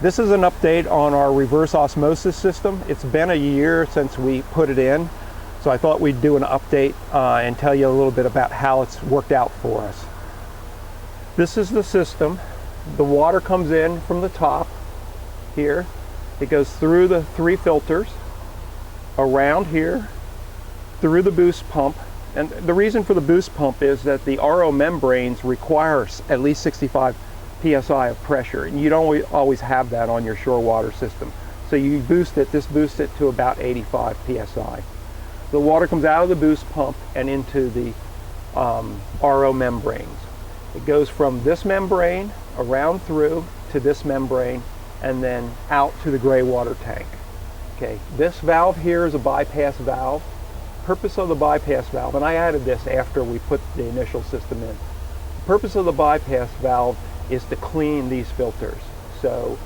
This is an update on our reverse osmosis system. It's been a year since we put it in, so I thought we'd do an update and tell you a little bit about how it's worked out for us. This is the system. The water comes in from the top here. It goes through the 3 filters, around here, through the boost pump. And the reason for the boost pump is that the RO membranes require at least 65 psi of pressure, and you don't always have that on your shore water system. So you boost it, this boosts it to about 85 psi. The water comes out of the boost pump and into the RO membranes. It goes from this membrane around through to this membrane and then out to the gray water tank. Okay, this valve here is a bypass valve. Purpose of the bypass valve, and I added this after we put the initial system in. The purpose of the bypass valve is to clean these filters. So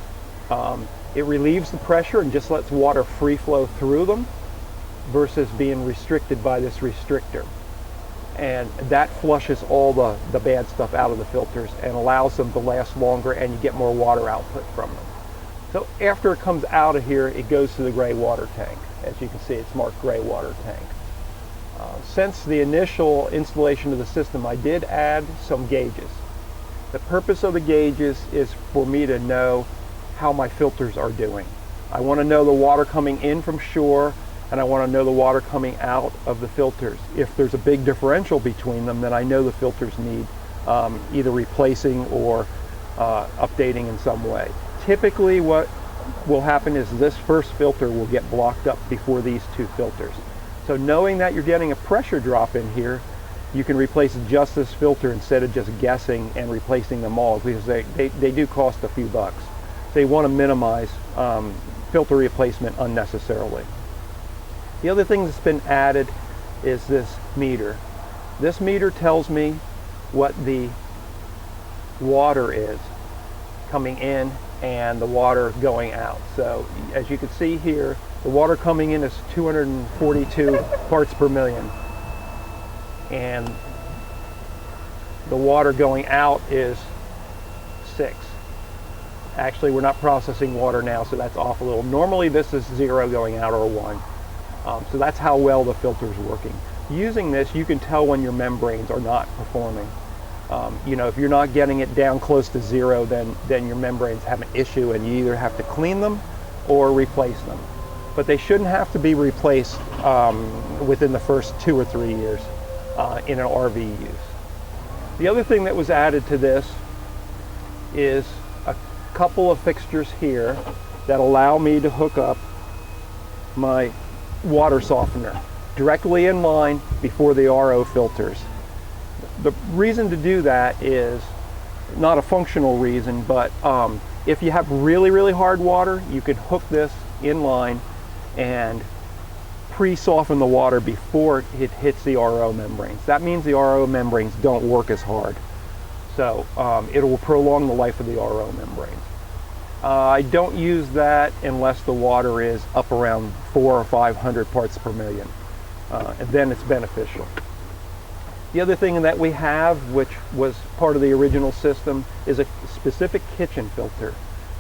it relieves the pressure and just lets water free flow through them versus being restricted by this restrictor. And that flushes all the bad stuff out of the filters and allows them to last longer, and you get more water output from them. So after it comes out of here, it goes to the gray water tank. As you can see, it's marked gray water tank. Since the initial installation of the system, I did add some gauges. The purpose of the gauges is for me to know how my filters are doing. I want to know the water coming in from shore, and I want to know the water coming out of the filters. If there's a big differential between them, then I know the filters need either replacing or updating in some way. Typically what will happen is this first filter will get blocked up before these 2 filters. So knowing that you're getting a pressure drop in here, you can replace just this filter instead of just guessing and replacing them all, because they do cost a few bucks. They want to minimize filter replacement unnecessarily. The other thing that's been added is this meter. This meter tells me what the water is coming in and the water going out. So as you can see here, the water coming in is 242 parts per million, and the water going out is 6. Actually, we're not processing water now, so that's off a little. Normally this is 0 going out or 1. So that's how well the filter is working. Using this, you can tell when your membranes are not performing. You know, if you're not getting it down close to 0, then your membranes have an issue, and you either have to clean them or replace them. But they shouldn't have to be replaced within the first 2 or 3 years in an RV use. The other thing that was added to this is a couple of fixtures here that allow me to hook up my water softener directly in line before the RO filters. The reason to do that is not a functional reason, but if you have really, really hard water, you could hook this in line and pre-soften the water before it hits the RO membranes. That means the RO membranes don't work as hard. So it will prolong the life of the RO membranes. I don't use that unless the water is up around 400 or 500 parts per million, and then it's beneficial. The other thing that we have, which was part of the original system, is a specific kitchen filter.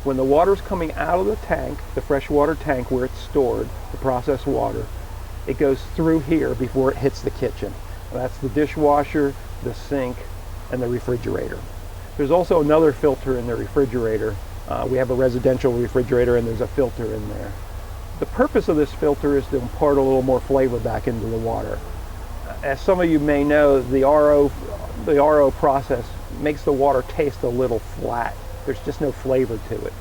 When the water's coming out of the tank, the freshwater tank where it's stored, the processed water, it goes through here before it hits the kitchen. That's the dishwasher, the sink, and the refrigerator. There's also another filter in the refrigerator. We have a residential refrigerator, and there's a filter in there. The purpose of this filter is to impart a little more flavor back into the water. As some of you may know, the RO process makes the water taste a little flat. There's just no flavor to it.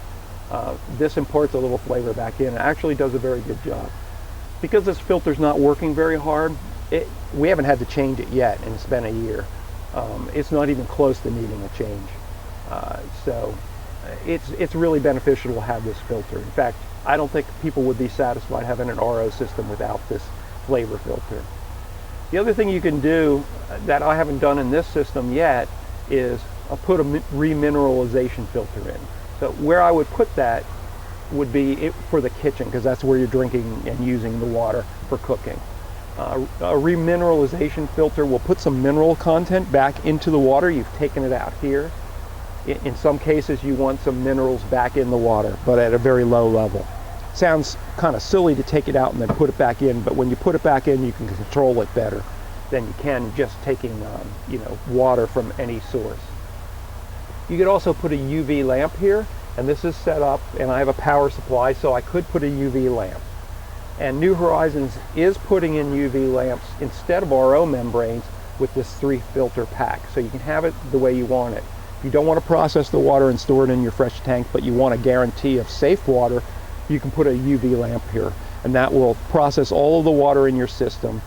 This imports a little flavor back in. It actually does a very good job. Because this filter's not working very hard, we haven't had to change it yet, and it's been a year. It's not even close to needing a change. So it's really beneficial to have this filter. In fact, I don't think people would be satisfied having an RO system without this flavor filter. The other thing you can do that I haven't done in this system yet is I'll put a remineralization filter in. So where I would put that would be for the kitchen, because that's where you're drinking and using the water for cooking. A remineralization filter will put some mineral content back into the water. You've taken it out here, In some cases, you want some minerals back in the water, but at a very low level. Sounds kind of silly to take it out and then put it back in, but when you put it back in, you can control it better than you can just taking water from any source. You could also put a UV lamp here, and this is set up, and I have a power supply, so I could put a UV lamp. And New Horizons is putting in UV lamps instead of RO membranes with this 3-filter pack, so you can have it the way you want it. If you don't want to process the water and store it in your fresh tank, but you want a guarantee of safe water, you can put a UV lamp here, and that will process all of the water in your system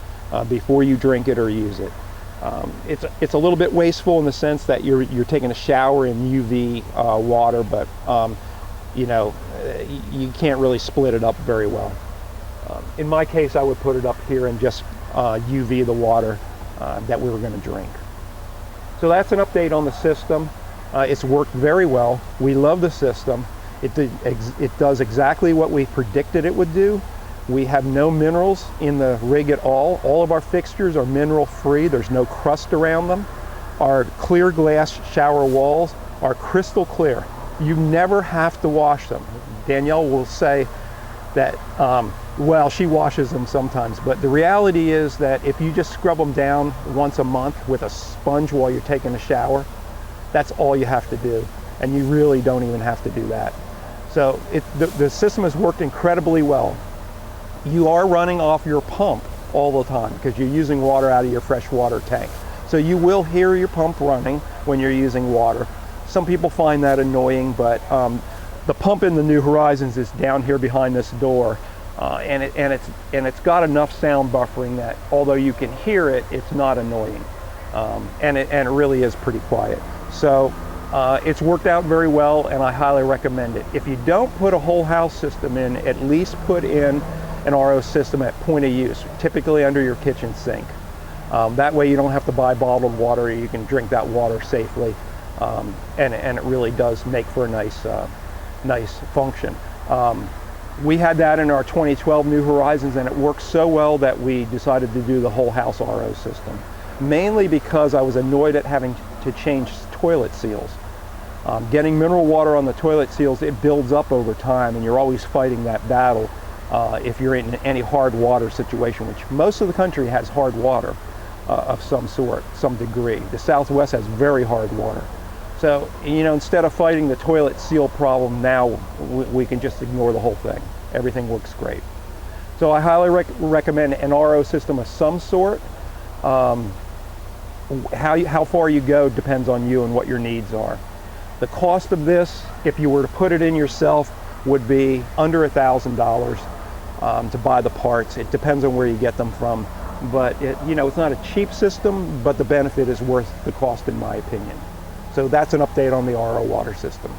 before you drink it or use it. It's a little bit wasteful in the sense that you're taking a shower in UV water, but you can't really split it up very well. In my case, I would put it up here and just UV the water that we were going to drink. So that's an update on the system. It's worked very well. We love the system. It does exactly what we predicted it would do. We have no minerals in the rig at all. All of our fixtures are mineral free. There's no crust around them. Our clear glass shower walls are crystal clear. You never have to wash them. Danielle will say that, well, she washes them sometimes, but the reality is that if you just scrub them down once a month with a sponge while you're taking a shower, that's all you have to do. And you really don't even have to do that. So the system has worked incredibly well. You are running off your pump all the time because you're using water out of your freshwater tank. So you will hear your pump running when you're using water. Some people find that annoying, but the pump in the New Horizons is down here behind this door, and it's got enough sound buffering that although you can hear it, it's not annoying, and it really is pretty quiet. So it's worked out very well, and I highly recommend it. If you don't put a whole house system in, at least put in an RO system at point of use, typically under your kitchen sink. That way you don't have to buy bottled water. You can drink that water safely, and it really does make for a nice function. We had that in our 2012 New Horizons, and it worked so well that we decided to do the whole house RO system, mainly because I was annoyed at having to change toilet seals. Getting mineral water on the toilet seals, it builds up over time, and you're always fighting that battle if you're in any hard water situation, which most of the country has hard water of some sort, some degree. The Southwest has very hard water. So, instead of fighting the toilet seal problem, now we can just ignore the whole thing. Everything works great. So I highly recommend an RO system of some sort. How far you go depends on you and what your needs are. The cost of this, if you were to put it in yourself, would be under $1,000 to buy the parts. It depends on where you get them from, but it's not a cheap system, but the benefit is worth the cost in my opinion. So that's an update on the RO water system.